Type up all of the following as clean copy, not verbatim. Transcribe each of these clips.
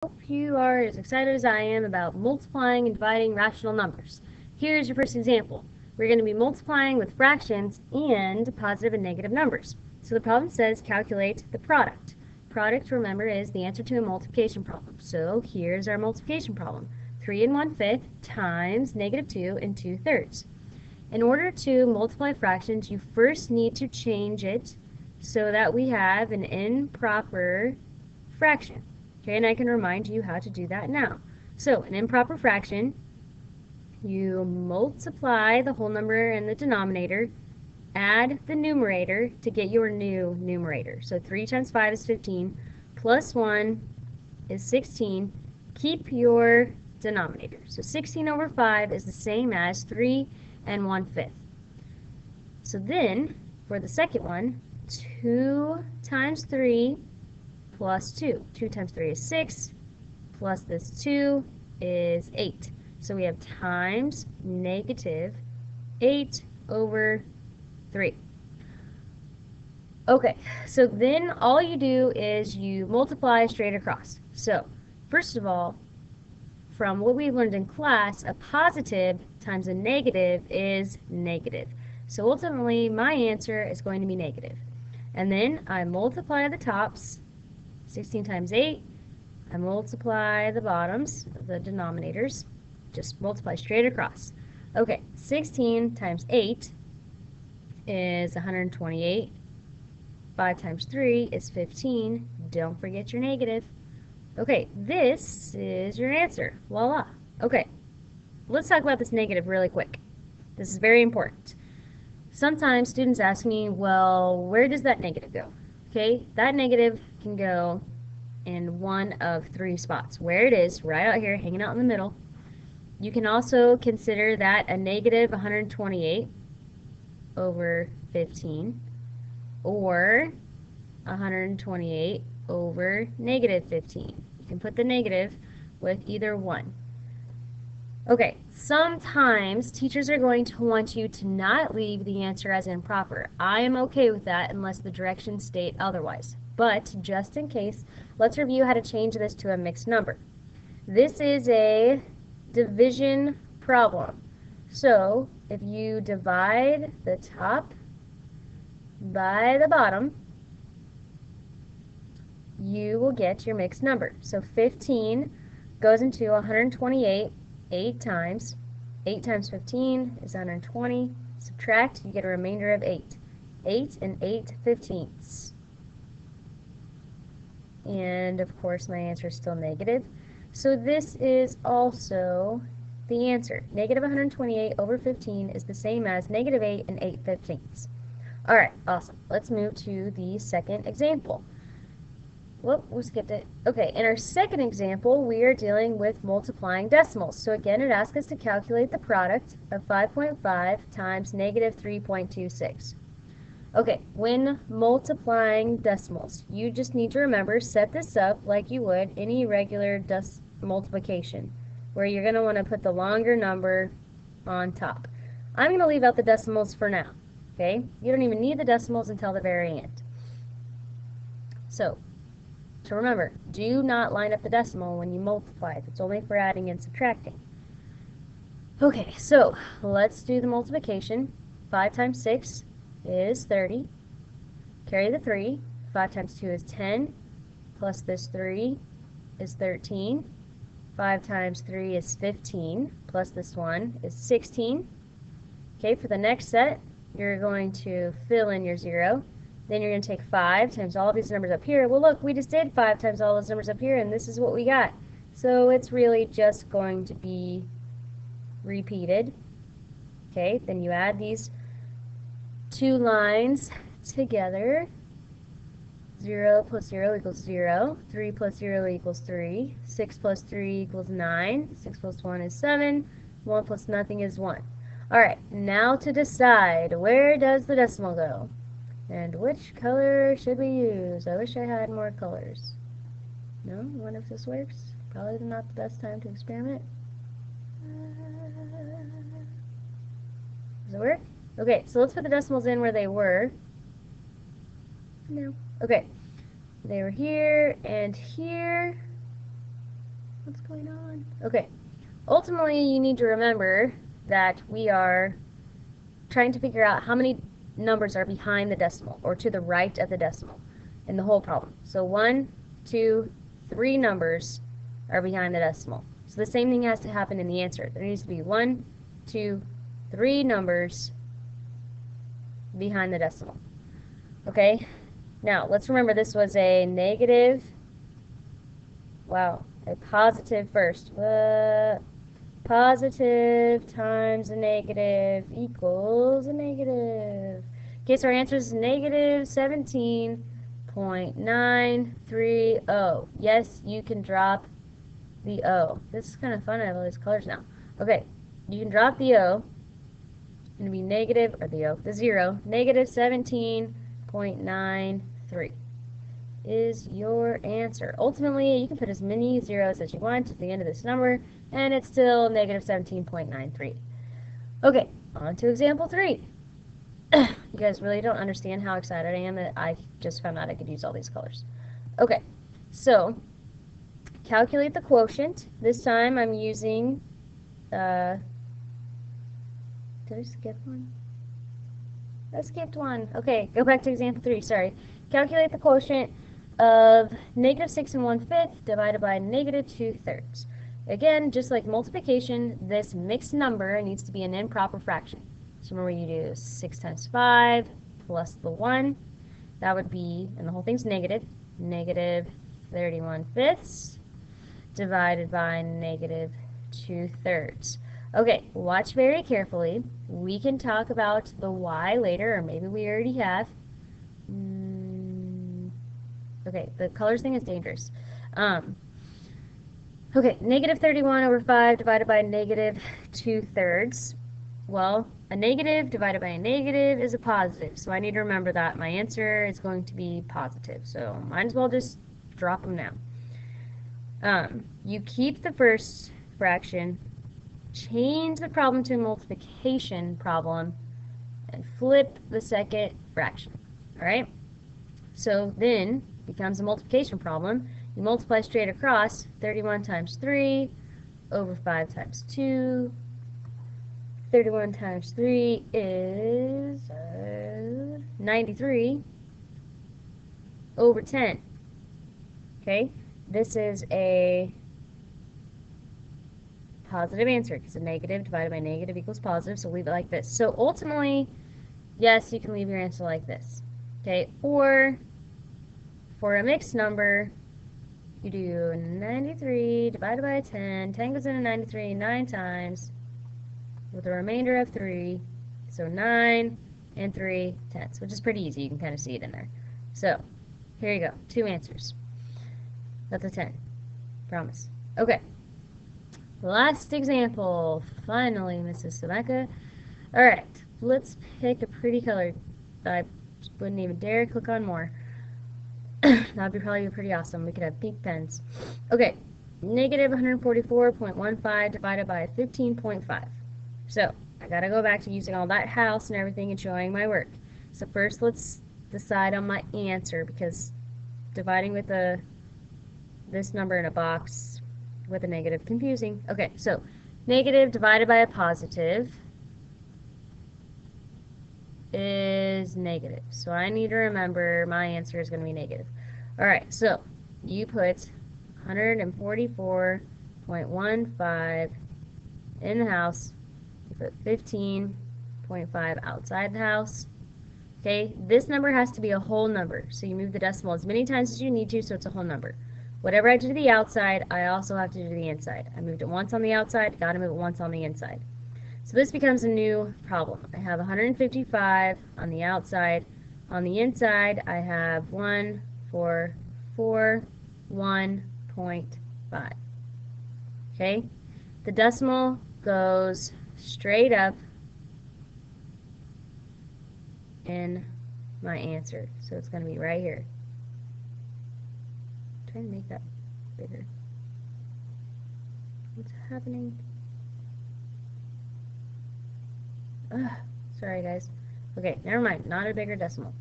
Hope you are as excited as I am about multiplying and dividing rational numbers. Here's your first example. We're going to be multiplying with fractions and positive and negative numbers. So the problem says calculate the product. Product, remember, is the answer to a multiplication problem. So here's our multiplication problem. 3 1/5 times negative 2 2/3. In order to multiply fractions, you first need to change it so that we have an improper fraction. Okay, and I can remind you how to do that now. So, an improper fraction, you multiply the whole number in the denominator, add the numerator to get your new numerator. So 3 times 5 is 15, plus 1 is 16. Keep your denominator. So 16 over 5 is the same as 3 1/5. So then, for the second one, 2 times 3 plus 2. 2 times 3 is 6, plus this 2 is 8. So we have times negative 8 over 3. Okay, so then all you do is you multiply straight across. So, first of all, from what we learned in class, a positive times a negative is negative. So ultimately, my answer is going to be negative. And then I multiply the tops, 16 times 8, I multiply the bottoms, the denominators, just multiply straight across. Okay, 16 times 8 is 128. 5 times 3 is 15. Don't forget your negative. Okay, this is your answer. Voila. Okay, let's talk about this negative really quick. This is very important. Sometimes students ask me, well, where does that negative go? Okay, that negative can go in one of 3 spots. Where it is, right out here, hanging out in the middle. You can also consider that a negative 128 over 15, or 128 over negative 15. You can put the negative with either one. Okay, sometimes teachers are going to want you to not leave the answer as improper. I am okay with that unless the directions state otherwise. But just in case, let's review how to change this to a mixed number. This is a division problem. So if you divide the top by the bottom, you will get your mixed number. So 15 goes into 128 8 times. 8 times 15 is 120. Subtract, you get a remainder of 8. 8 8/15. And of course my answer is still negative. So this is also the answer. Negative 128 over 15 is the same as negative 8 8/15. Alright, awesome. Let's move to the second example. Whoop, we skipped it. Okay, in our second example, we are dealing with multiplying decimals. So again, it asks us to calculate the product of 5.5 times negative 3.26. Okay, when multiplying decimals, you just need to remember, set this up like you would any regular multiplication, where you're going to want to put the longer number on top. I'm going to leave out the decimals for now, okay? You don't even need the decimals until the very end. So remember, do not line up the decimal when you multiply it. It's only for adding and subtracting. Okay, so let's do the multiplication. 5 times 6 is 30. Carry the 3. 5 times 2 is 10. Plus this 3 is 13. 5 times 3 is 15. Plus this 1 is 16. Okay, for the next set, you're going to fill in your 0. Then you're going to take 5 times all of these numbers up here. Well, look, we just did 5 times all those numbers up here, and this is what we got. So it's really just going to be repeated. Okay, then you add these 2 lines together. 0 plus 0 equals 0. 3 plus 0 equals 3. 6 plus 3 equals 9. 6 plus 1 is 7. 1 plus nothing is 1. Alright, now to decide, where does the decimal go? And which color should we use? I wish I had more colors. No? I wonder if this works. Probably not the best time to experiment. Does it work? Okay, so let's put the decimals in where they were. No. Okay. They were here and here. What's going on? Okay. Ultimately, you need to remember that we are trying to figure out how many numbers are behind the decimal or to the right of the decimal in the whole problem. So 1, 2, 3 numbers are behind the decimal. So the same thing has to happen in the answer. There needs to be 1, 2, 3 numbers behind the decimal. Okay? Now, let's remember this was a negative, a positive first. Positive times a negative equals a negative. Okay, so our answer is negative 17.930. Yes, you can drop the O. This is kind of fun. I have all these colors now. Okay, you can drop the O. It's going to be negative, or the 0, negative 17.93 is your answer. Ultimately, you can put as many zeros as you want at the end of this number, and it's still negative 17.93. Okay, on to example 3. You guys really don't understand how excited I am that I just found out I could use all these colors. Okay, so calculate the quotient. This time I'm using, did I skip one? I skipped one. Okay, go back to example 3, sorry. Calculate the quotient of negative 6 1/5 divided by negative 2/3. Again, just like multiplication, this mixed number needs to be an improper fraction. So remember, you do 6 times 5 plus the 1. That would be, and the whole thing's negative, negative 31/5 divided by negative 2/3. Okay, watch very carefully. We can talk about the y later, or maybe we already have. Okay, the colors thing is dangerous. Okay, negative 31/5 divided by negative 2/3. Well, a negative divided by a negative is a positive, so I need to remember that. My answer is going to be positive, so might as well just drop them now. You keep the first fraction, change the problem to a multiplication problem, and flip the second fraction. Alright? So then becomes a multiplication problem. You multiply straight across. 31 times 3 over 5 times 2. 31 times 3 is 93 over 10. Okay? This is a positive answer because a negative divided by negative equals positive, so leave it like this. So ultimately, yes, you can leave your answer like this. Okay? Or for a mixed number, you do 93 divided by 10. 10 goes into 93 9 times with a remainder of 3. So 9 and 3 tenths, which is pretty easy. You can kind of see it in there. So here you go. 2 answers. That's a 10. Promise. Okay. Last example. Finally, Mrs. Sameka. Alright. Let's pick a pretty color. I wouldn't even dare click on more. That would probably be pretty awesome. We could have pink pens. Okay, negative 144.15 divided by 15.5. So, I gotta go back to using all that house and everything and showing my work. So first, let's decide on my answer, because dividing with this number in a box with a negative confusing. Okay, so negative divided by a positive is negative. So I need to remember my answer is going to be negative. Alright, so you put 144.15 in the house. You put 15.5 outside the house. Okay, this number has to be a whole number. So you move the decimal as many times as you need to, so it's a whole number. Whatever I do to the outside, I also have to do to the inside. I moved it once on the outside, got to move it once on the inside. So this becomes a new problem. I have 155 on the outside. On the inside, I have 144.1.5. Okay? The decimal goes straight up in my answer. So it's going to be right here. I'm trying to make that bigger. What's happening? Sorry guys. Okay, never mind. Not a bigger decimal.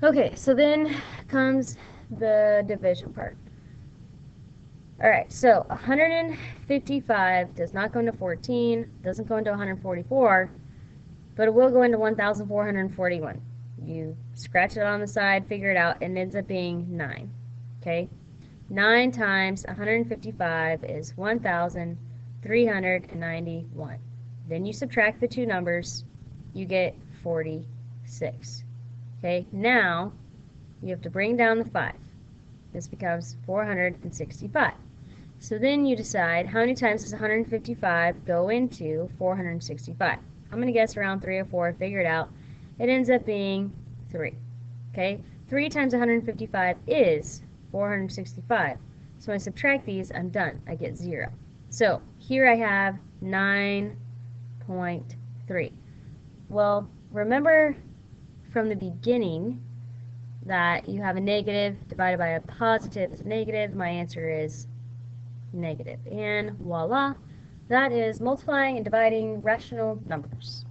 Okay, so then comes the division part. Alright, so 155 does not go into 14, doesn't go into 144, but it will go into 1,441. You scratch it on the side, figure it out, and it ends up being 9. Okay? 9 times 155 is 1,391. Then you subtract the two numbers, you get 46. Okay? Now, you have to bring down the 5. This becomes 465. So then you decide how many times does 155 go into 465. I'm going to guess around 3 or 4, figure it out. It ends up being 3. Okay? 3 times 155 is 465. So when I subtract these, I'm done. I get 0. So here I have 9.3. Well, remember from the beginning that you have a negative divided by a positive is negative. My answer is negative. And voila, that is multiplying and dividing rational numbers.